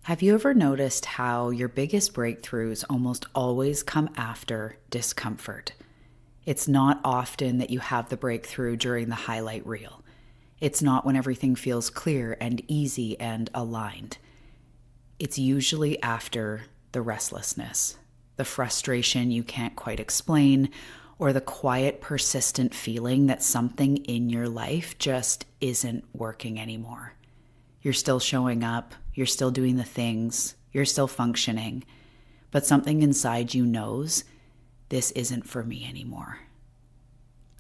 Have you ever noticed how your biggest breakthroughs almost always come after discomfort? It's not often that you have the breakthrough during the highlight reel. It's not when everything feels clear and easy and aligned. It's usually after the restlessness, the frustration you can't quite explain, or the quiet, persistent feeling that something in your life just isn't working anymore. You're still showing up, you're still doing the things, you're still functioning, but something inside you knows this isn't for me anymore.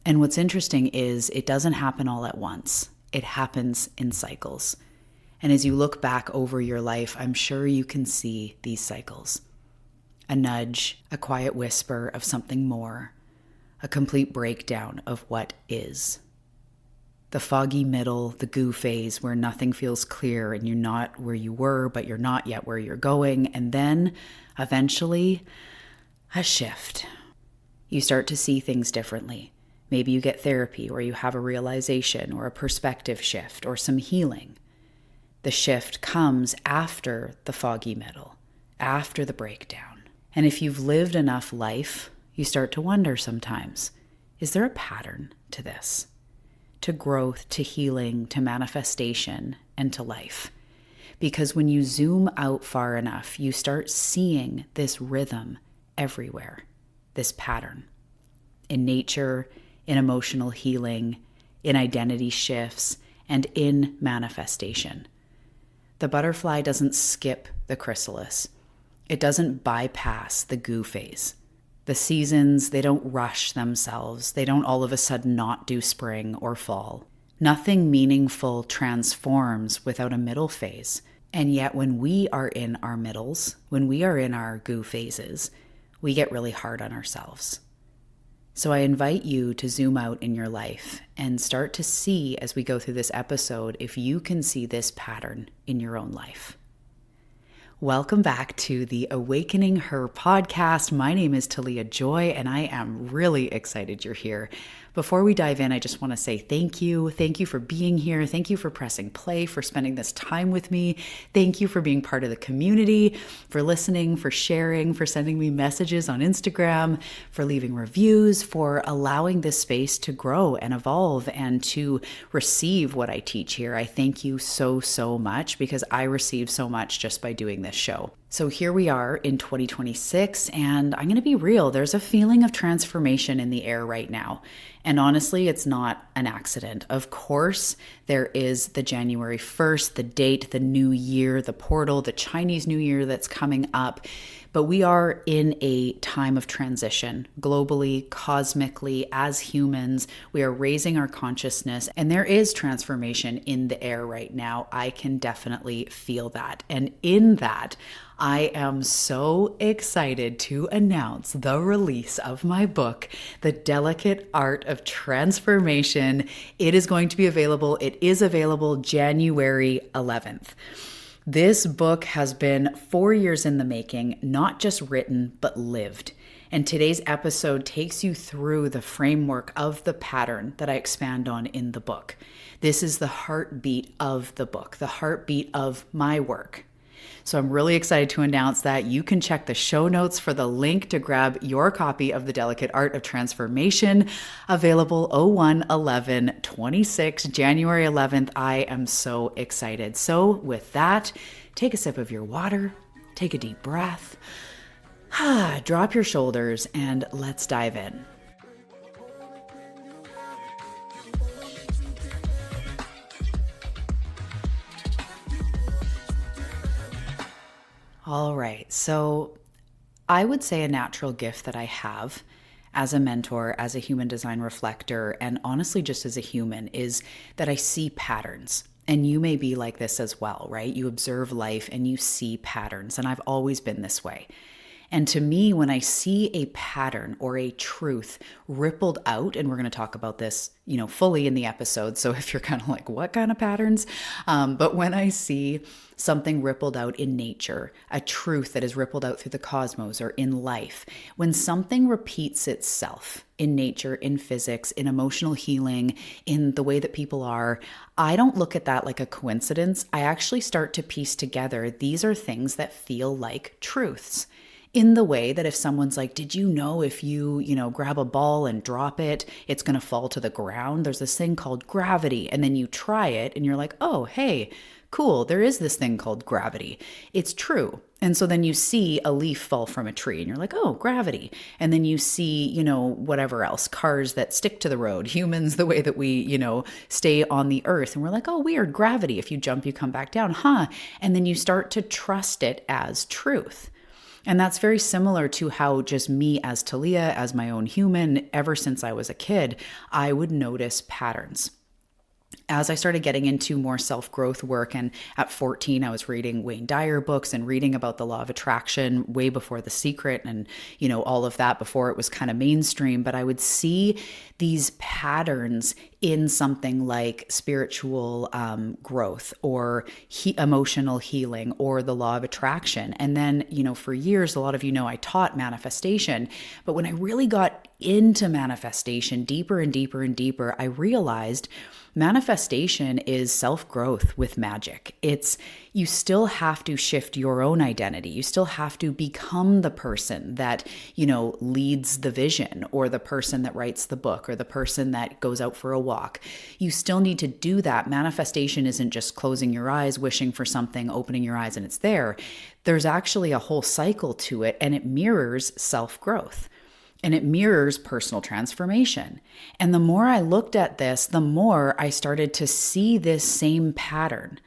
And what's interesting is it doesn't happen all at once. It happens in cycles. And as you look back over your life, I'm sure you can see these cycles. A nudge, a quiet whisper of something more, a complete breakdown of what is. The foggy middle, the goo phase where nothing feels clear and you're not where you were, but you're not yet where you're going. And then eventually a shift. You start to see things differently. Maybe you get therapy or you have a realization or a perspective shift or some healing. The shift comes after the foggy middle, after the breakdown. And if you've lived enough life, you start to wonder sometimes, is there a pattern to this? To growth, to healing, to manifestation, and to life. Because when you zoom out far enough, you start seeing this rhythm everywhere, this pattern. In nature, in emotional healing, in identity shifts, and in manifestation. The butterfly doesn't skip the chrysalis. It doesn't bypass the goo phase. The seasons, they don't rush themselves. They don't all of a sudden not do spring or fall. Nothing meaningful transforms without a middle phase. And yet when we are in our middles, when we are in our goo phases, we get really hard on ourselves. So I invite you to zoom out in your life and start to see as we go through this episode if you can see this pattern in your own life. Welcome back to the Awakening Her podcast. My name is Talia Joy, and I am really excited you're here. Before we dive in, I just want to say thank you. Thank you for being here. Thank you for pressing play, for spending this time with me. Thank you for being part of the community, for listening, for sharing, for sending me messages on Instagram, for leaving reviews, for allowing this space to grow and evolve and to receive what I teach here. I thank you so, so much because I receive so much just by doing this show. So here we are in 2026, and I'm going to be real. There's a feeling of transformation in the air right now. And honestly, it's not an accident. Of course, there is the January 1st, the date, the new year, the portal, the Chinese New Year that's coming up. But we are in a time of transition globally, cosmically, as humans. We are raising our consciousness, and there is transformation in the air right now. I can definitely feel that. And in that, I am so excited to announce the release of my book, The Delicate Art of Transformation. It is going to be available. It is available January 11th. This book has been 4 years in the making, not just written, but lived. And today's episode takes you through the framework of the pattern that I expand on in the book. This is the heartbeat of the book, the heartbeat of my work. So I'm really excited to announce that you can check the show notes for the link to grab your copy of The Delicate Art of Transformation, available 01/11/26, January 11th. I am so excited. So with that, take a sip of your water, take a deep breath, drop your shoulders, and let's dive in. All right, so I would say a natural gift that I have as a mentor, as a human design reflector, and honestly just as a human is that I see patterns. And you may be like this as well, right? You observe life and you see patterns, and I've always been this way. And to me, when I see a pattern or a truth rippled out, and we're going to talk about this, fully in the episode. So if you're kind of like, what kind of patterns? But when I see something rippled out in nature, a truth that is rippled out through the cosmos or in life, when something repeats itself in nature, in physics, in emotional healing, in the way that people are, I don't look at that like a coincidence. I actually start to piece together, these are things that feel like truths. In the way that if someone's like, did you know if you, grab a ball and drop it, it's going to fall to the ground? There's this thing called gravity. And then you try it and you're like, oh, hey, cool. There is this thing called gravity. It's true. And so then you see a leaf fall from a tree and you're like, oh, gravity. And then you see, whatever else, cars that stick to the road, humans, the way that we, stay on the earth. And we're like, oh, weird, gravity. If you jump, you come back down, huh? And then you start to trust it as truth. And that's very similar to how just me as Talia, as my own human, ever since I was a kid, I would notice patterns. As I started getting into more self-growth work, and at 14, I was reading Wayne Dyer books and reading about the law of attraction way before The Secret and, all of that before it was kind of mainstream. But I would see these patterns in something like spiritual growth or emotional healing or the law of attraction. And then, for years, a lot of I taught manifestation. But when I really got into manifestation deeper and deeper and deeper, I realized manifestation is self-growth with magic. You still have to shift your own identity. You still have to become the person that, leads the vision, or the person that writes the book, or the person that goes out for a walk. You still need to do that. Manifestation isn't just closing your eyes, wishing for something, opening your eyes, and it's there. There's actually a whole cycle to it, and it mirrors self-growth. And it mirrors personal transformation. And the more I looked at this, the more I started to see this same pattern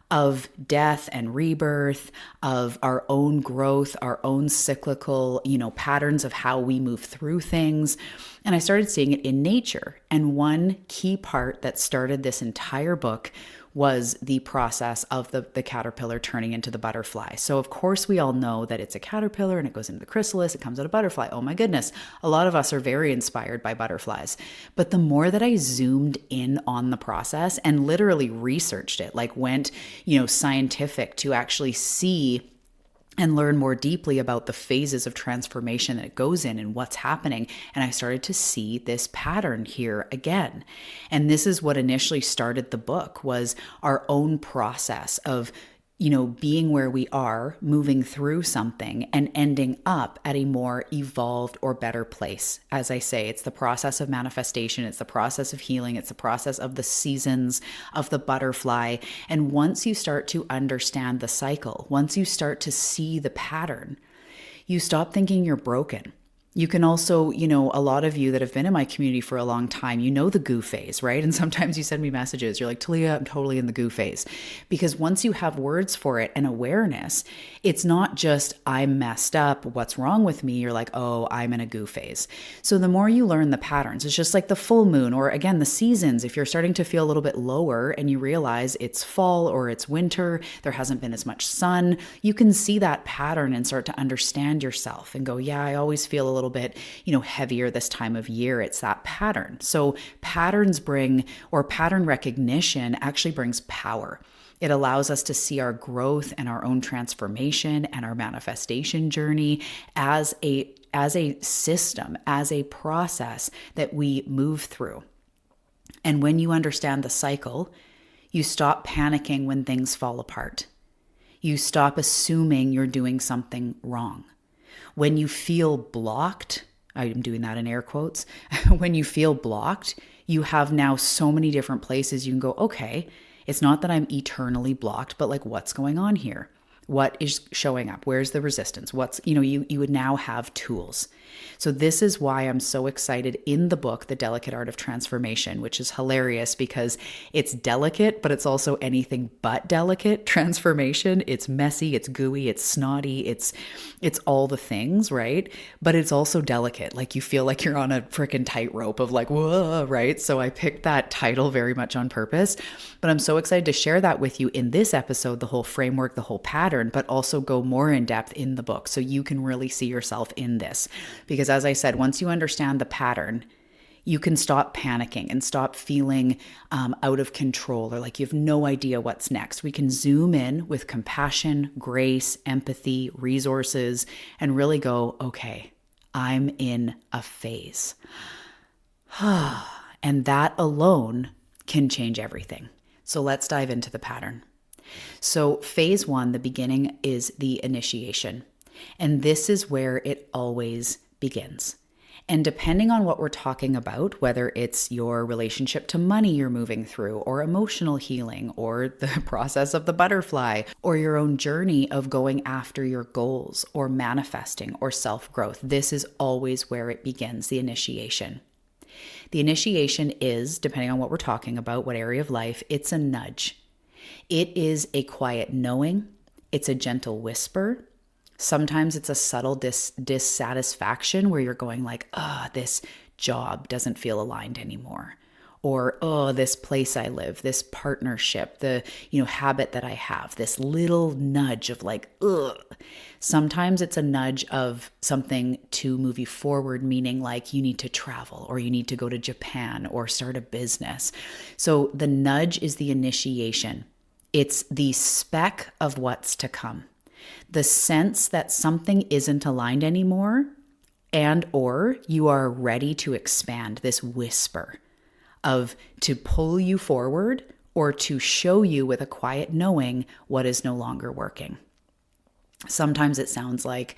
of death and rebirth, of our own growth, our own cyclical, patterns of how we move through things. And I started seeing it in nature. And one key part that started this entire book was the process of the caterpillar turning into the butterfly. So of course we all know that it's a caterpillar and it goes into the chrysalis, it comes out a butterfly. Oh my goodness. A lot of us are very inspired by butterflies. But the more that I zoomed in on the process and literally researched it, like went, scientific to actually see and learn more deeply about the phases of transformation that it goes in and what's happening. And I started to see this pattern here again. And this is what initially started the book, was our own process of being where we are, moving through something and ending up at a more evolved or better place. As I say, it's the process of manifestation. It's the process of healing. It's the process of the seasons of the butterfly. And once you start to understand the cycle, once you start to see the pattern, you stop thinking you're broken. You can also, a lot of you that have been in my community for a long time, the goo phase, right? And sometimes you send me messages. You're like, Talia, I'm totally in the goo phase. Because once you have words for it and awareness, it's not just, I'm messed up, what's wrong with me? You're like, oh, I'm in a goo phase. So the more you learn the patterns, it's just like the full moon, or again, the seasons. If you're starting to feel a little bit lower and you realize it's fall or it's winter, there hasn't been as much sun, you can see that pattern and start to understand yourself and go, yeah, I always feel a little bit, heavier this time of year. It's that pattern. So patterns pattern recognition actually brings power. It allows us to see our growth and our own transformation and our manifestation journey as a system, as a process that we move through. And when you understand the cycle, you stop panicking when things fall apart. You stop assuming you're doing something wrong. When you feel blocked, I'm doing that in air quotes, when you feel blocked, you have now so many different places you can go, okay, it's not that I'm eternally blocked, but like, what's going on here? What is showing up? Where's the resistance? You would now have tools. So this is why I'm so excited in the book, The Delicate Art of Transformation, which is hilarious because it's delicate, but it's also anything but delicate transformation. It's messy, it's gooey, it's snotty, it's all the things, right? But it's also delicate. Like you feel like you're on a freaking tightrope of like, whoa, right? So I picked that title very much on purpose, but I'm so excited to share that with you in this episode, the whole framework, the whole pattern. pattern, but also go more in depth in the book so you can really see yourself in this. Because as I said, once you understand the pattern, you can stop panicking and stop feeling out of control or like you have no idea what's next. We can zoom in with compassion, grace, empathy, resources, and really go, okay, I'm in a phase. And that alone can change everything. So let's dive into the pattern. So phase 1, the beginning, is the initiation. And this is where it always begins. And depending on what we're talking about, whether it's your relationship to money you're moving through, or emotional healing, or the process of the butterfly, or your own journey of going after your goals, or manifesting, or self-growth, this is always where it begins, the initiation. The initiation is, depending on what we're talking about, what area of life, it's a nudge. It is a quiet knowing. It's a gentle whisper. Sometimes it's a subtle dissatisfaction where you're going like, this job doesn't feel aligned anymore. Or, this place I live, this partnership, the, habit that I have, this little nudge of like, ugh. Sometimes it's a nudge of something to move you forward, meaning like you need to travel or you need to go to Japan or start a business. So the nudge is the initiation. It's the speck of what's to come. The sense that something isn't aligned anymore and or you are ready to expand, this whisper of to pull you forward or to show you with a quiet knowing what is no longer working. Sometimes it sounds like,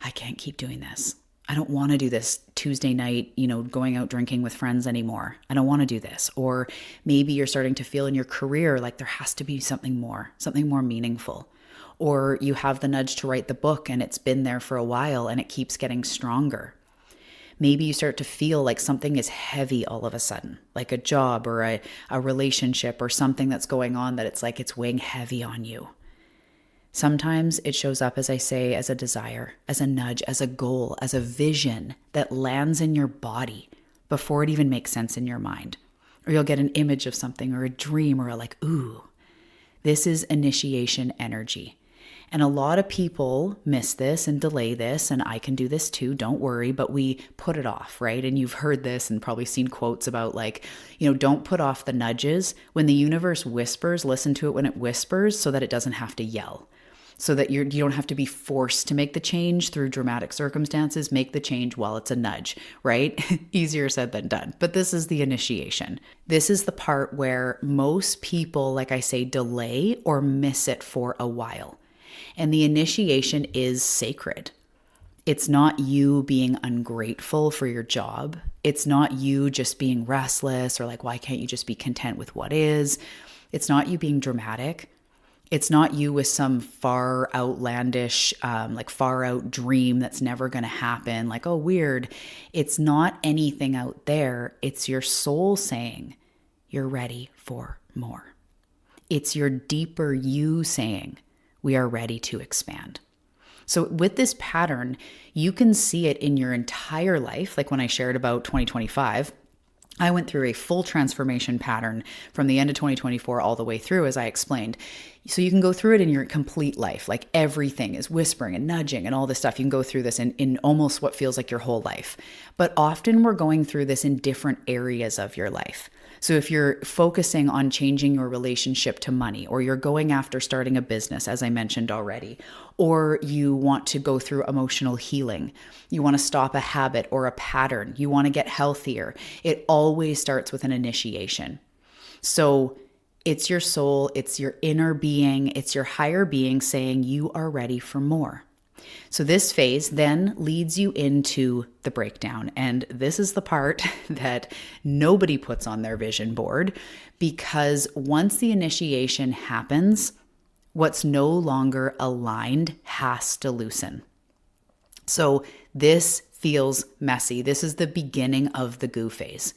I can't keep doing this. I don't want to do this Tuesday night, going out drinking with friends anymore. I don't want to do this. Or maybe you're starting to feel in your career like there has to be something more meaningful. Or you have the nudge to write the book and it's been there for a while and it keeps getting stronger. Maybe you start to feel like something is heavy all of a sudden, like a job or a relationship or something that's going on that it's like it's weighing heavy on you. Sometimes it shows up, as I say, as a desire, as a nudge, as a goal, as a vision that lands in your body before it even makes sense in your mind. Or you'll get an image of something or a dream or like, ooh, this is initiation energy. And a lot of people miss this and delay this, and I can do this too, don't worry, but we put it off, right? And you've heard this and probably seen quotes about like, don't put off the nudges. When the universe whispers, listen to it when it whispers so that it doesn't have to yell. So that you don't have to be forced to make the change through dramatic circumstances. Make the change while it's a nudge, right? Easier said than done. But this is the initiation. This is the part where most people, like I say, delay or miss it for a while. And the initiation is sacred. It's not you being ungrateful for your job. It's not you just being restless or like, why can't you just be content with what is? It's not you being dramatic. It's not you with some far outlandish, far out dream that's never going to happen. Like, oh, weird. It's not anything out there. It's your soul saying, you're ready for more. It's your deeper you saying, we are ready to expand. So with this pattern, you can see it in your entire life. Like when I shared about 2025, I went through a full transformation pattern from the end of 2024 all the way through, as I explained. So you can go through it in your complete life. Like everything is whispering and nudging and all this stuff. You can go through this in almost what feels like your whole life. But often we're going through this in different areas of your life. So if you're focusing on changing your relationship to money, or you're going after starting a business, as I mentioned already, or you want to go through emotional healing, you want to stop a habit or a pattern, you want to get healthier, it always starts with an initiation. So it's your soul, it's your inner being, it's your higher being saying you are ready for more. So this phase then leads you into the breakdown. And this is the part that nobody puts on their vision board, because once the initiation happens, what's no longer aligned has to loosen. So this feels messy. This is the beginning of the goo phase.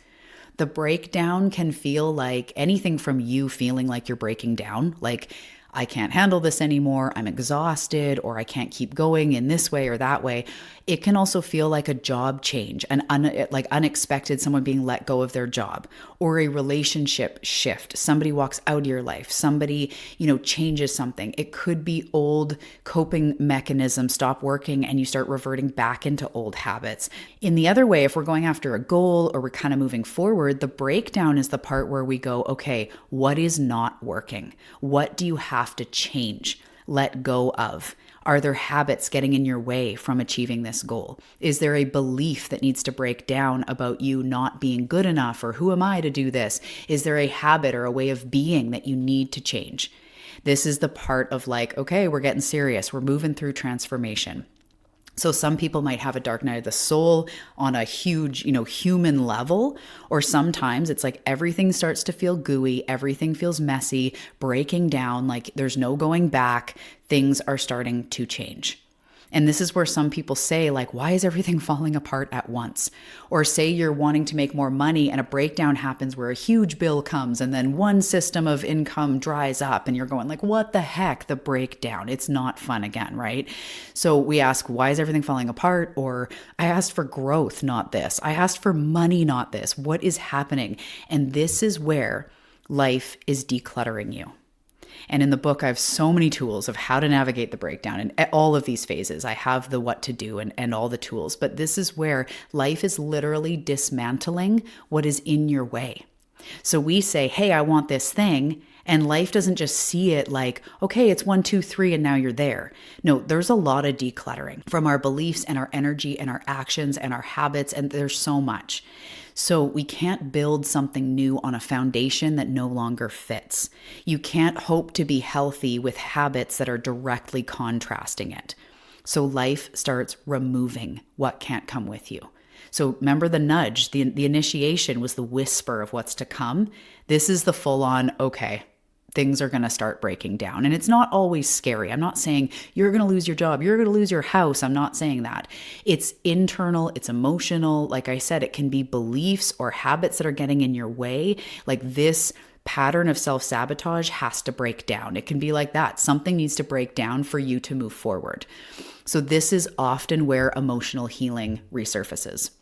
The breakdown can feel like anything from you feeling like you're breaking down, like I can't handle this anymore, I'm exhausted, or I can't keep going in this way or that way. It can also feel like a job change, like unexpected, someone being let go of their job, or a relationship shift. Somebody walks out of your life, somebody, changes something. It could be old coping mechanisms stop working and you start reverting back into old habits. In the other way, if we're going after a goal or we're kind of moving forward, the breakdown is the part where we go, okay, what is not working? What do you have to change? Let go of? Are there habits getting in your way from achieving this goal? Is there a belief that needs to break down about you not being good enough, or who am I to do this? Is there a habit or a way of being that you need to change? This is the part of like, okay, we're getting serious. We're moving through transformation. So some people might have a dark night of the soul on a huge, human level, or sometimes it's like everything starts to feel gooey, everything feels messy, breaking down, like there's no going back, things are starting to change. And this is where some people say, like, why is everything falling apart at once? Or say you're wanting to make more money and a breakdown happens where a huge bill comes and then one system of income dries up and you're going like, what the heck, the breakdown? It's not fun again, right? So we ask, why is everything falling apart? Or I asked for growth, not this. I asked for money, not this. What is happening? And this is where life is decluttering you. And in the book, I have so many tools of how to navigate the breakdown in all of these phases. I have the what to do and all the tools. But this is where life is literally dismantling what is in your way. So we say, hey, I want this thing. And life doesn't just see it like, okay, it's 1, 2, 3, and now you're there. No, there's a lot of decluttering from our beliefs and our energy and our actions and our habits. And there's so much. So we can't build something new on a foundation that no longer fits. You can't hope to be healthy with habits that are directly contrasting it. So life starts removing what can't come with you. So remember the nudge, the initiation was the whisper of what's to come. This is the full on, okay, things are going to start breaking down. And it's not always scary. I'm not saying you're going to lose your job, you're going to lose your house. I'm not saying that. It's internal, it's emotional. Like I said, it can be beliefs or habits that are getting in your way. Like this pattern of self-sabotage has to break down. It can be like that. Something needs to break down for you to move forward. So this is often where emotional healing resurfaces.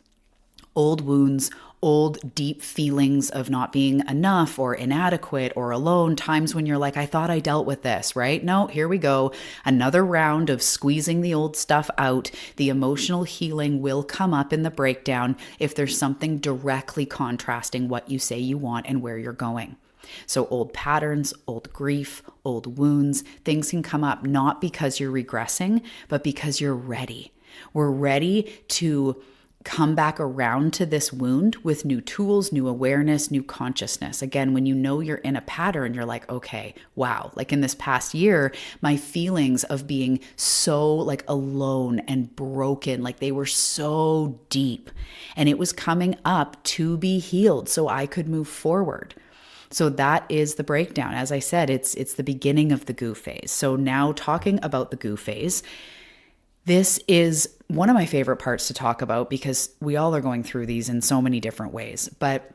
Old wounds, old deep feelings of not being enough or inadequate or alone, times when you're like, I thought I dealt with this, right? No, here we go. Another round of squeezing the old stuff out. The emotional healing will come up in the breakdown if there's something directly contrasting what you say you want and where you're going. So old patterns, old grief, old wounds, things can come up not because you're regressing, but because you're ready. We're ready to come back around to this wound with new tools, new awareness, new consciousness. Again, when you know you're in a pattern, you're like, okay, wow. Like in this past year, my feelings of being so like alone and broken, like they were so deep and it was coming up to be healed so I could move forward. So that is the breakdown. As I said, it's the beginning of the goo phase. So now talking about the goo phase, this is one of my favorite parts to talk about because we all are going through these in so many different ways. But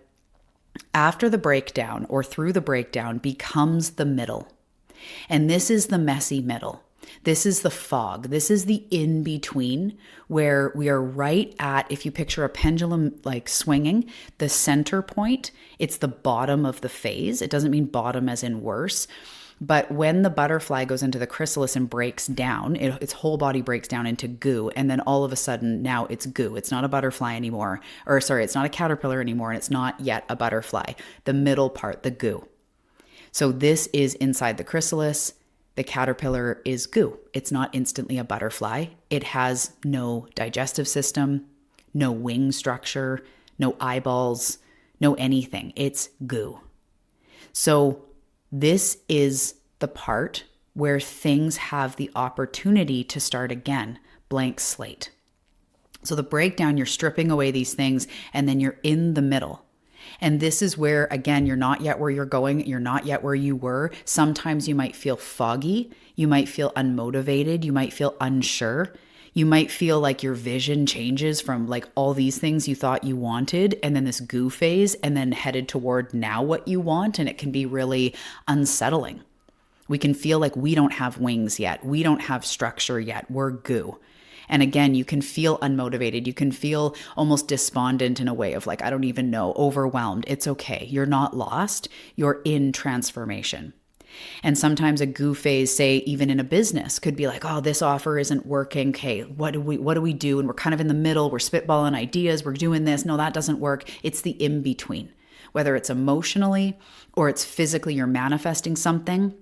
after the breakdown or through the breakdown becomes the middle. And this is the messy middle. This is the fog. This is the in-between where we are right at, if you picture a pendulum like swinging, the center point, it's the bottom of the phase. It doesn't mean bottom as in worse. But when the butterfly goes into the chrysalis and breaks down, its whole body breaks down into goo. And then all of a sudden, now it's goo. It's not a butterfly anymore. Or sorry, it's not a caterpillar anymore. And it's not yet a butterfly. The middle part, the goo. So this is inside the chrysalis. The caterpillar is goo. It's not instantly a butterfly. It has no digestive system, no wing structure, no eyeballs, no anything. It's goo. So this is the part where things have the opportunity to start again, blank slate. So the breakdown, you're stripping away these things and then you're in the middle. And this is where, again, you're not yet where you're going. You're not yet where you were. Sometimes you might feel foggy. You might feel unmotivated. You might feel unsure. You might feel like your vision changes from like all these things you thought you wanted and then this goo phase and then headed toward now what you want. And it can be really unsettling. We can feel like we don't have wings yet. We don't have structure yet. We're goo. And again, you can feel unmotivated. You can feel almost despondent in a way of like, I don't even know, overwhelmed. It's okay. You're not lost. You're in transformation. And sometimes a goo phase, say even in a business, could be like, oh, this offer isn't working. Okay, what do we do? And we're kind of in the middle. We're spitballing ideas. We're doing this. No, that doesn't work. It's the in between, whether it's emotionally or it's physically, you're manifesting something.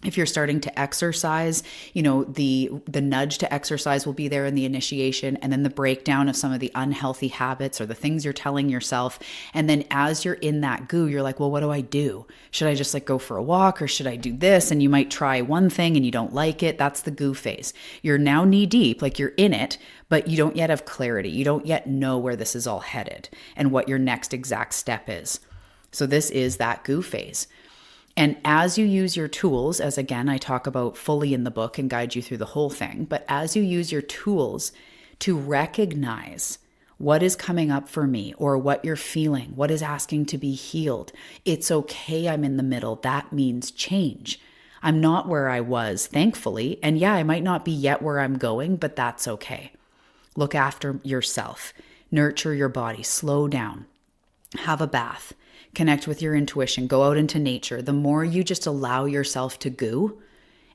If you're starting to exercise, the nudge to exercise will be there in the initiation, and then the breakdown of some of the unhealthy habits or the things you're telling yourself. And then as you're in that goo, you're like, well, what do I do? Should I just go for a walk, or should I do this? And you might try one thing and you don't like it. That's the goo phase. You're now knee deep, like you're in it, but you don't yet have clarity. You don't yet know where this is all headed and what your next exact step is. So this is that goo phase. And as you use your tools, as again, I talk about fully in the book and guide you through the whole thing, but as you use your tools to recognize what is coming up for me or what you're feeling, what is asking to be healed, it's okay, I'm in the middle. That means change. I'm not where I was, thankfully. And yeah, I might not be yet where I'm going, but that's okay. Look after yourself, nurture your body, slow down, have a bath. Connect with your intuition, go out into nature. The more you just allow yourself to goo,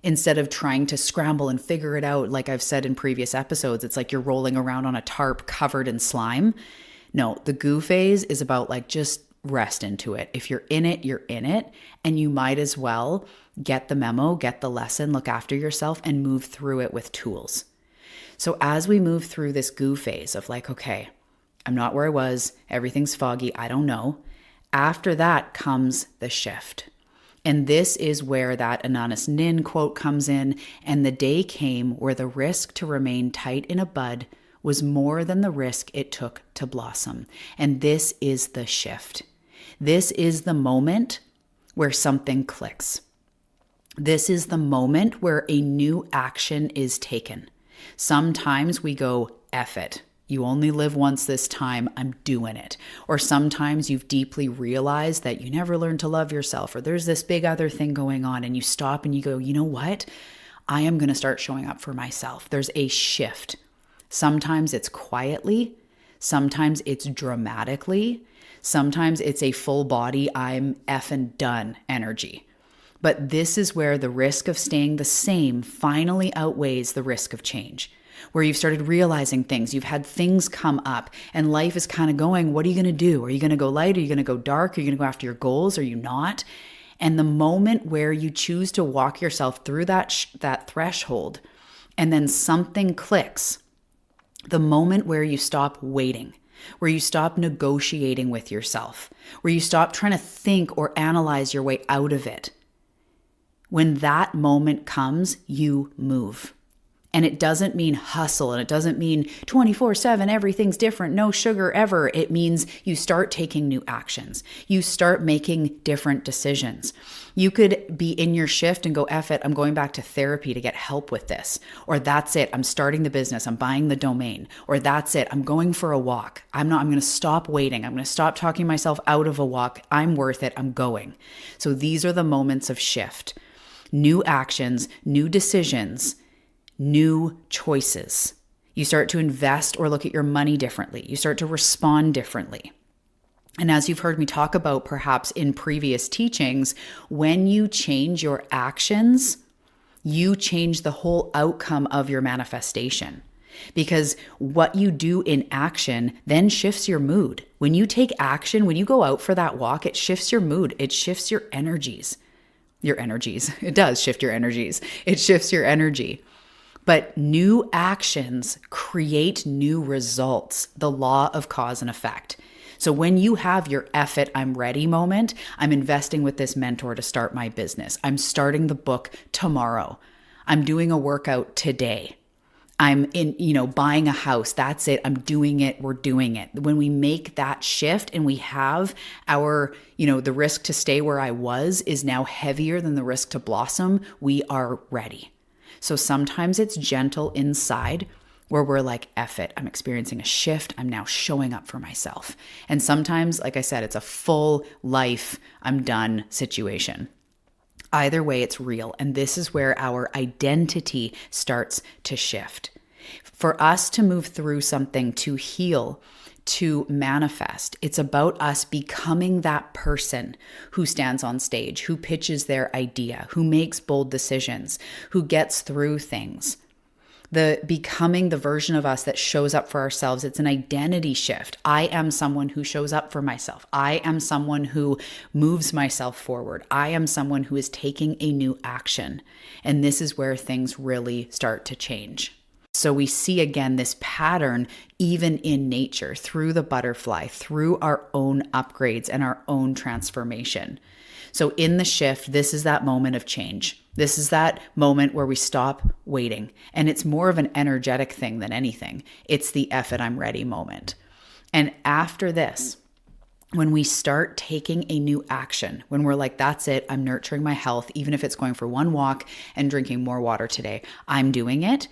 instead of trying to scramble and figure it out, like I've said in previous episodes, it's like you're rolling around on a tarp covered in slime. No, the goo phase is about just rest into it. If you're in it, you're in it. And you might as well get the memo, get the lesson, look after yourself, and move through it with tools. So as we move through this goo phase of okay, I'm not where I was, everything's foggy, I don't know. After that comes the shift. And this is where that Ananis Nin quote comes in. And the day came where the risk to remain tight in a bud was more than the risk it took to blossom. And this is the shift. This is the moment where something clicks. This is the moment where a new action is taken. Sometimes we go, F it. You only live once this time, I'm doing it. Or sometimes you've deeply realized that you never learned to love yourself, or there's this big other thing going on, and you stop and you go, you know what? I am going to start showing up for myself. There's a shift. Sometimes it's quietly, sometimes it's dramatically, sometimes it's a full body, I'm effing done energy. But this is where the risk of staying the same finally outweighs the risk of change. Where you've started realizing things, you've had things come up, and life is kind of going, what are you going to do? Are you going to go light? Are you going to go dark? Are you going to go after your goals? Are you not? And the moment where you choose to walk yourself through that threshold, and then something clicks, the moment where you stop waiting, where you stop negotiating with yourself, where you stop trying to think or analyze your way out of it, when that moment comes, you move. And it doesn't mean hustle, and it doesn't mean 24/7, everything's different, no sugar ever. It means you start taking new actions. You start making different decisions. You could be in your shift and go, F it, I'm going back to therapy to get help with this. Or that's it, I'm starting the business, I'm buying the domain. Or that's it, I'm going for a walk. I'm going to stop waiting. I'm going to stop talking myself out of a walk. I'm worth it, I'm going. So these are the moments of shift. New actions, new decisions, new choices. You start to invest or look at your money differently. You start to respond differently. And as you've heard me talk about perhaps in previous teachings, when you change your actions, you change the whole outcome of your manifestation. Because what you do in action then shifts your mood. When you take action, when you go out for that walk, it shifts your mood. It shifts your energies. Your energies. It does shift your energies. It shifts your energy. But new actions create new results, the law of cause and effect. So when you have your F it, I'm ready moment, I'm investing with this mentor to start my business. I'm starting the book tomorrow. I'm doing a workout today. I'm buying a house. That's it. I'm doing it. We're doing it. When we make that shift and we have our, the risk to stay where I was is now heavier than the risk to blossom, we are ready. So sometimes it's gentle inside where we're like, F it, I'm experiencing a shift. I'm now showing up for myself. And sometimes, like I said, it's a full life, I'm done situation. Either way, it's real. And this is where our identity starts to shift. For us to move through something, to heal, to manifest, it's about us becoming that person who stands on stage, who pitches their idea, who makes bold decisions, who gets through things. Becoming the version of us that shows up for ourselves. It's an identity shift. I am someone who shows up for myself. I am someone who moves myself forward. I am someone who is taking a new action. And this is where things really start to change. So we see again this pattern even in nature, through the butterfly, through our own upgrades and our own transformation. So in the shift, this is that moment of change. This is that moment where we stop waiting. And it's more of an energetic thing than anything. It's the F it, I'm ready moment. And after this, when we start taking a new action, when we're like, that's it, I'm nurturing my health, even if it's going for one walk and drinking more water today, I'm doing it.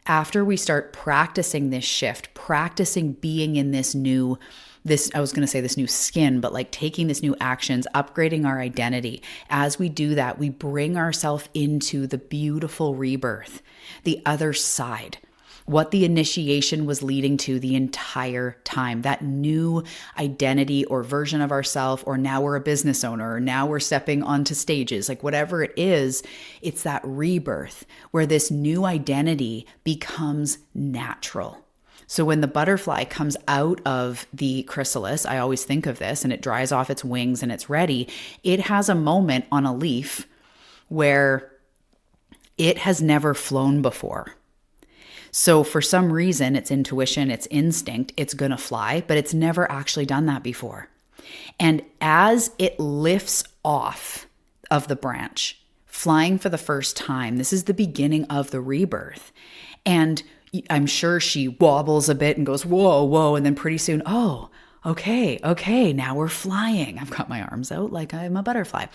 After we start practicing this shift, practicing being in this new skin, but like taking this new actions, upgrading our identity. As we do that, we bring ourselves into the beautiful rebirth, the other side, what the initiation was leading to the entire time, that new identity or version of ourselves, or now we're a business owner, or now we're stepping onto stages, like whatever it is, it's that rebirth where this new identity becomes natural. So when the butterfly comes out of the chrysalis, I always think of this, and it dries off its wings and it's ready, it has a moment on a leaf where it has never flown before. So for some reason, it's intuition, it's instinct, it's going to fly, but it's never actually done that before. And as it lifts off of the branch, flying for the first time, this is the beginning of the rebirth. And I'm sure she wobbles a bit and goes, whoa, whoa. And then pretty soon, oh, okay, now we're flying. I've got my arms out like I'm a butterfly.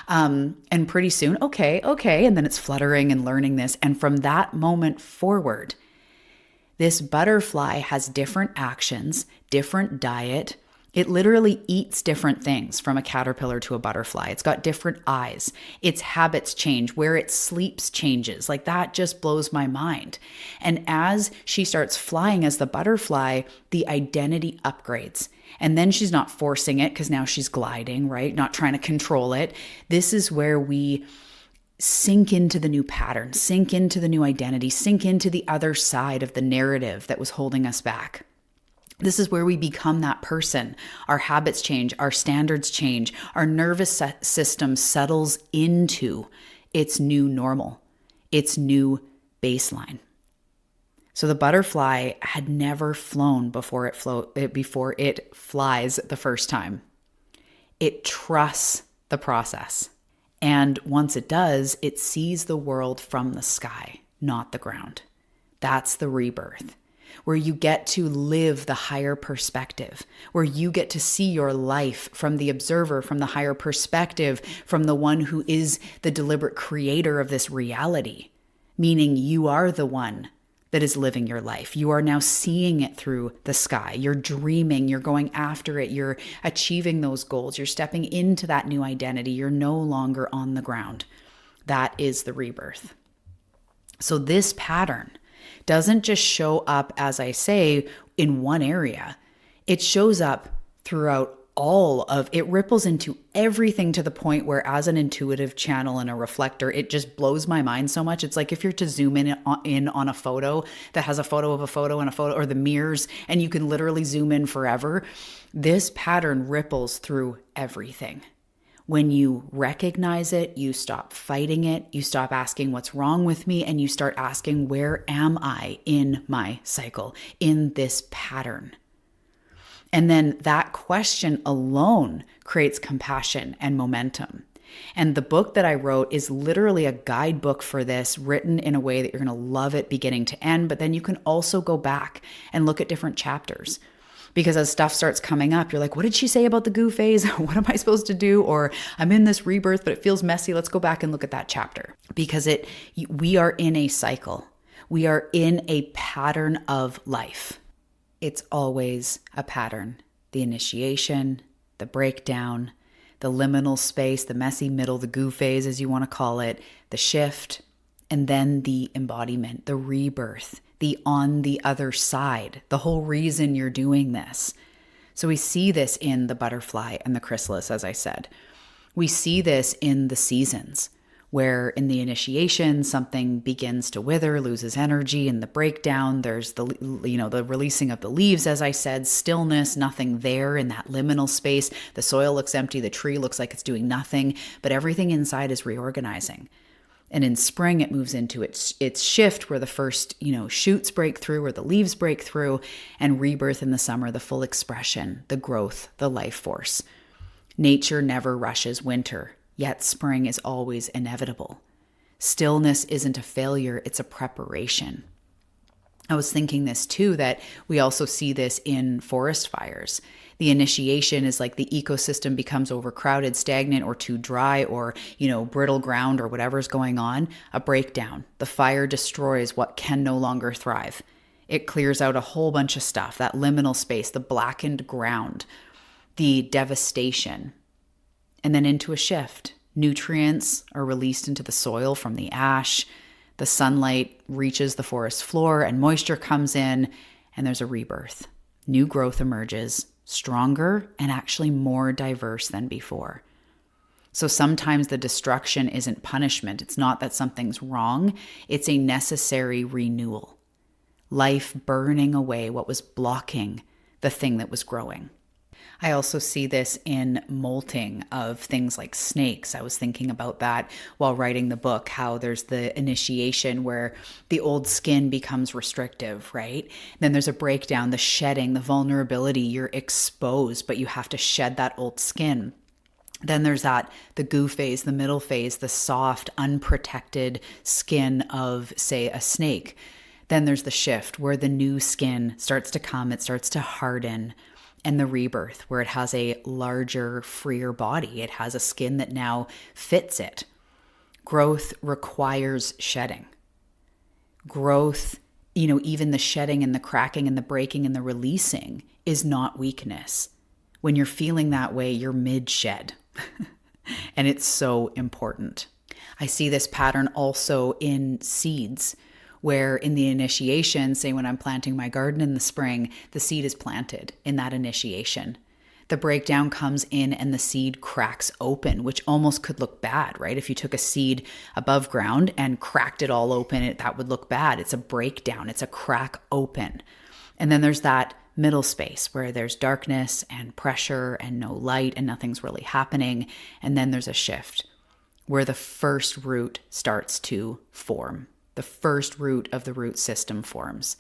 And pretty soon, okay. And then it's fluttering and learning this. And from that moment forward, this butterfly has different actions, different diet. It literally eats different things from a caterpillar to a butterfly. It's got different eyes. Its habits change. Where it sleeps changes. Like that just blows my mind. And as she starts flying as the butterfly, the identity upgrades. And then she's not forcing it because now she's gliding, right? Not trying to control it. This is where we sink into the new pattern, sink into the new identity, sink into the other side of the narrative that was holding us back. This is where we become that person. Our habits change, our standards change, our nervous system settles into its new normal, its new baseline. So the butterfly had never flown before it flies the first time. It trusts the process. And once it does, it sees the world from the sky, not the ground. That's the rebirth, where you get to live the higher perspective, where you get to see your life from the observer, from the higher perspective, from the one who is the deliberate creator of this reality, meaning you are the one that is living your life. You are now seeing it through the sky. You're dreaming, you're going after it, you're achieving those goals, you're stepping into that new identity. You're no longer on the ground. That is the rebirth. So this pattern doesn't just show up, as I say, in one area. It shows up throughout it ripples into everything, to the point where, as an intuitive channel and a reflector, it just blows my mind so much. It's like if you're to zoom in on a photo that has a photo of a photo and a photo, or the mirrors, and you can literally zoom in forever. This pattern ripples through everything. When you recognize it, you stop fighting it, you stop asking what's wrong with me, and you start asking, where am I in my cycle, in this pattern? And then that question alone creates compassion and momentum. And the book that I wrote is literally a guidebook for this, written in a way that you're going to love it beginning to end. But then you can also go back and look at different chapters. Because as stuff starts coming up, you're like, what did she say about the goo phase? What am I supposed to do? Or I'm in this rebirth, but it feels messy. Let's go back and look at that chapter. Because we are in a cycle. We are in a pattern of life. It's always a pattern. The initiation, the breakdown, the liminal space, the messy middle, the goo phase, as you want to call it, the shift, and then the embodiment, the rebirth, the on the other side, the whole reason you're doing this. So we see this in the butterfly and the chrysalis, as I said. We see this in the seasons, where in the initiation, something begins to wither, loses energy. In the breakdown, there's the releasing of the leaves, as I said, stillness, nothing there in that liminal space. The soil looks empty, the tree looks like it's doing nothing, but everything inside is reorganizing. And in spring, it moves into its shift, where the first, shoots break through, or the leaves break through, and rebirth in the summer, the full expression, the growth, the life force. Nature never rushes winter, yet spring is always inevitable. Stillness isn't a failure, it's a preparation. I was thinking this too, that we also see this in forest fires. The initiation is like the ecosystem becomes overcrowded, stagnant, or too dry, or, brittle ground, or whatever's going on. A breakdown. The fire destroys what can no longer thrive. It clears out a whole bunch of stuff, that liminal space, the blackened ground, the devastation, and then into a shift. Nutrients are released into the soil from the ash. The sunlight reaches the forest floor and moisture comes in, and there's a rebirth. New growth emerges, stronger and actually more diverse than before. So sometimes the destruction isn't punishment. It's not that something's wrong. It's a necessary renewal. Life burning away what was blocking the thing that was growing. I also see this in molting of things like snakes. I was thinking about that while writing the book, how there's the initiation where the old skin becomes restrictive, right? Then there's a breakdown, the shedding, the vulnerability. You're exposed, but you have to shed that old skin. Then there's the goo phase, the middle phase, the soft, unprotected skin of, say, a snake. Then there's the shift where the new skin starts to come, it starts to harden. And the rebirth, where it has a larger, freer body. It has a skin that now fits it. Growth requires shedding. Growth, even the shedding and the cracking and the breaking and the releasing is not weakness. When you're feeling that way, you're mid-shed. And it's so important. I see this pattern also in seeds, where in the initiation, say when I'm planting my garden in the spring, the seed is planted in that initiation. The breakdown comes in and the seed cracks open, which almost could look bad, right? If you took a seed above ground and cracked it all open, that would look bad. It's a breakdown. It's a crack open. And then there's that middle space where there's darkness and pressure and no light and nothing's really happening. And then there's a shift where the first root starts to form. The first root of the root system forms,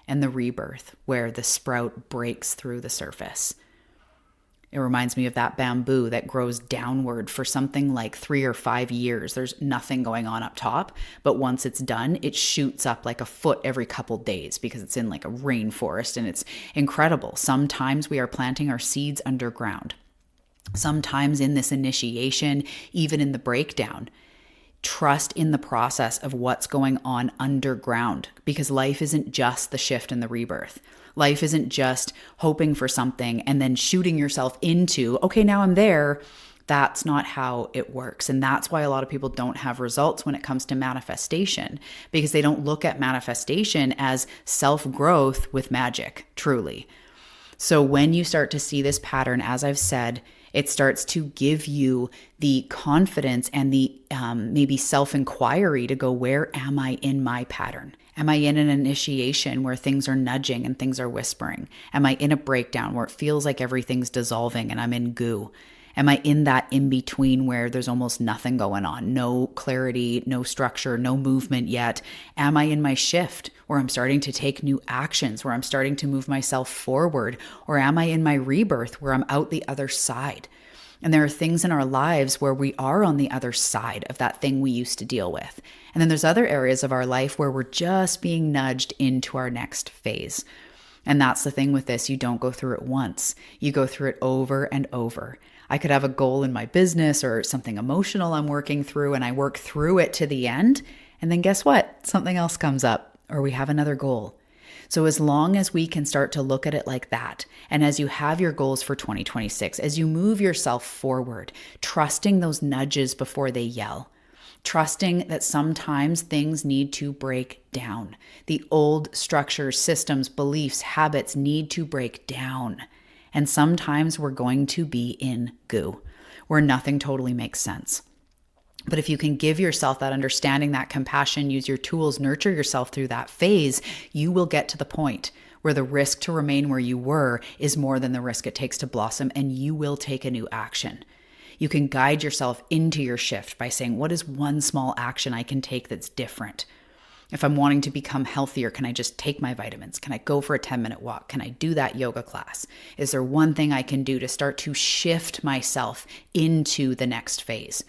and the rebirth where the sprout breaks through the surface. It reminds me of that bamboo that grows downward for something like 3 or 5 years. There's nothing going on up top, but once it's done, it shoots up like a foot every couple days because it's in like a rainforest, and it's incredible. Sometimes we are planting our seeds underground. Sometimes in this initiation, even in the breakdown, trust in the process of what's going on underground, because life isn't just the shift and the rebirth. Life isn't just hoping for something and then shooting yourself into, okay, now I'm there. That's not how it works. And that's why a lot of people don't have results when it comes to manifestation, because they don't look at manifestation as self-growth with magic, truly. So when you start to see this pattern, as I've said, it starts to give you the confidence and the maybe self-inquiry to go, where am I in my pattern? Am I in an initiation where things are nudging and things are whispering? Am I in a breakdown where it feels like everything's dissolving and I'm in goo? Am I in that in-between where there's almost nothing going on? No clarity, no structure, no movement yet. Am I in my shift where I'm starting to take new actions, where I'm starting to move myself forward? Or am I in my rebirth where I'm out the other side? And there are things in our lives where we are on the other side of that thing we used to deal with. And then there's other areas of our life where we're just being nudged into our next phase. And that's the thing with this. You don't go through it once. You go through it over and over. I could have a goal in my business or something emotional I'm working through, and I work through it to the end. And then guess what? Something else comes up, or we have another goal. So as long as we can start to look at it like that, and as you have your goals for 2026, as you move yourself forward, trusting those nudges before they yell, trusting that sometimes things need to break down. The old structures, systems, beliefs, habits need to break down. And sometimes we're going to be in goo, where nothing totally makes sense. But if you can give yourself that understanding, that compassion, use your tools, nurture yourself through that phase, you will get to the point where the risk to remain where you were is more than the risk it takes to blossom, and you will take a new action. You can guide yourself into your shift by saying, what is one small action I can take that's different? If I'm wanting to become healthier, can I just take my vitamins? Can I go for a 10-minute walk? Can I do that yoga class? Is there one thing I can do to start to shift myself into the next phase?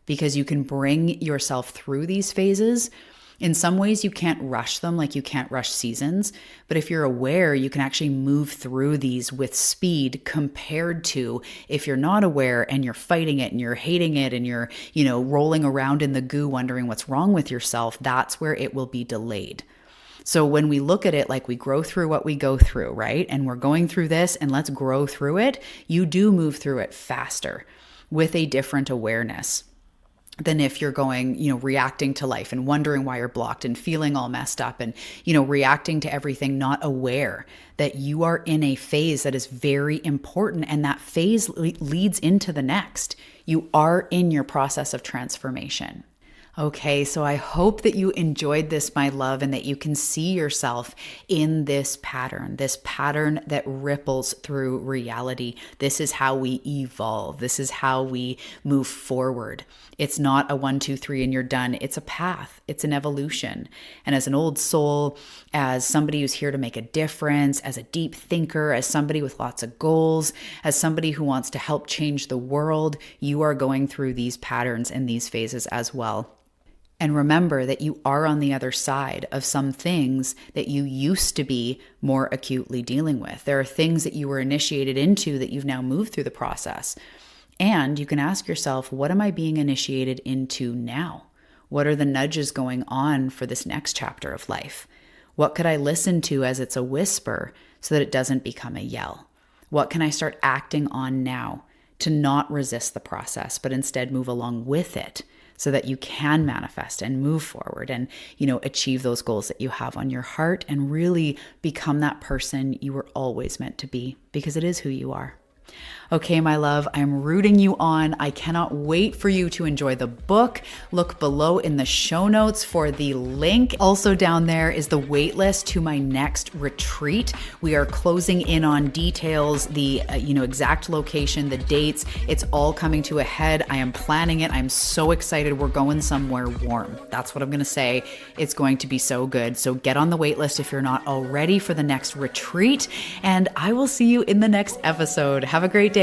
Because you can bring yourself through these phases. In some ways, you can't rush them, like you can't rush seasons. But if you're aware, you can actually move through these with speed compared to if you're not aware and you're fighting it and you're hating it and you're, rolling around in the goo wondering what's wrong with yourself. That's where it will be delayed. So when we look at it like we grow through what we go through, right? And we're going through this and let's grow through it. You do move through it faster with a different awareness than if you're going, reacting to life and wondering why you're blocked and feeling all messed up and, reacting to everything, not aware that you are in a phase that is very important, and that phase leads into the next. You are in your process of transformation. Okay, so I hope that you enjoyed this, my love, and that you can see yourself in this pattern that ripples through reality. This is how we evolve. This is how we move forward. It's not a 1, 2, 3 and you're done. It's a path. It's an evolution. And as an old soul, as somebody who's here to make a difference, as a deep thinker, as somebody with lots of goals, as somebody who wants to help change the world, you are going through these patterns and these phases as well. And remember that you are on the other side of some things that you used to be more acutely dealing with. There are things that you were initiated into that you've now moved through the process. And you can ask yourself, what am I being initiated into now? What are the nudges going on for this next chapter of life? What could I listen to as it's a whisper so that it doesn't become a yell? What can I start acting on now to not resist the process, but instead move along with it? So that you can manifest and move forward and, achieve those goals that you have on your heart and really become that person you were always meant to be, because it is who you are. Okay, my love, I'm rooting you on. I cannot wait for you to enjoy the book. Look below in the show notes for the link. Also down there is the wait list to my next retreat. We are closing in on details, the exact location, the dates. It's all coming to a head. I am planning it. I'm so excited. We're going somewhere warm. That's what I'm going to say. It's going to be so good. So get on the wait list if you're not already for the next retreat. And I will see you in the next episode. Have a great day.